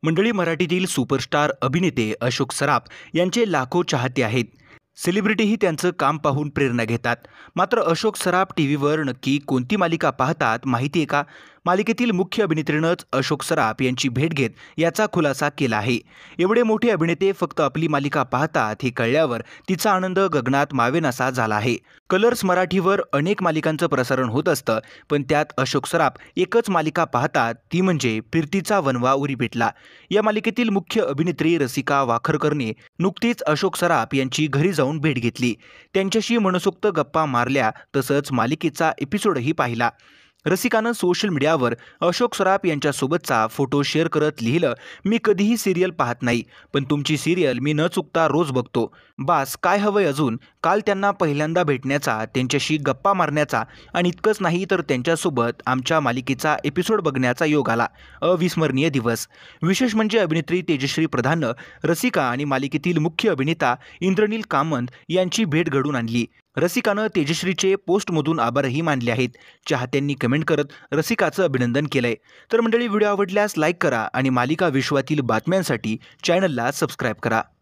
मंडळी, मराठीतील सुपरस्टार अभिनेते अशोक सराफ यांचे लाखो चाहते आहेत. सेलिब्रिटीही त्यांचं काम पाहून प्रेरणा घेतात. मात्र अशोक सराफ टीव्हीवर नक्की कोणती मालिका पाहतात माहिती आहे का? मालिकेतील मुख्य अभिनेत्रीनंच अशोक सराफ यांची भेट घेत याचा खुलासा केला आहे. एवढे मोठे अभिनेते फक्त आपली मालिका पाहतात हे कळल्यावर तिचा आनंद गगनात मावेनासा झाला आहे. कलर्स मराठीवर अनेक मालिकांचं प्रसारण होत असतं, पण त्यात अशोक सराफ एकच मालिका पाहतात, ती म्हणजे फिरतीचा वनवा उरी भेटला. या मालिकेतील मुख्य अभिनेत्री रसिका वाखरकरने नुकतीच अशोक सराफ यांची घरी जाऊन भेट घेतली. त्यांच्याशी मनसोक्त गप्पा मारल्या, तसंच मालिकेचा एपिसोडही पाहिला. रसिकानं सोशल मीडियावर अशोक सराफ यांच्यासोबतचा फोटो शेअर करत लिहिलं, "मी कधीही सिरियल पाहत नाही, पण तुमची सिरियल मी न चुकता रोज बघतो. बास, काय हवंय अजून?" काल त्यांना पहिल्यांदा भेटण्याचा, त्यांच्याशी गप्पा मारण्याचा आणि इतकंच नाही तर त्यांच्यासोबत आमच्या मालिकेचा एपिसोड बघण्याचा योग आला. अविस्मरणीय दिवस. विशेष म्हणजे अभिनेत्री तेजश्री प्रधाननं रसिका आणि मालिकेतील मुख्य अभिनेता इंद्रनील कामत यांची भेट घडवून आणली. रसिकानं तेजश्रीचे पोस्टमधून आभारही मानले आहेत. चाहत्यांनी कमेंट करत रसिकाचं अभिनंदन केलंय. तर मंडळी, व्हिडिओ आवडल्यास लाईक करा आणि मालिका विश्वातील बातम्यांसाठी चॅनलला सबस्क्राईब करा.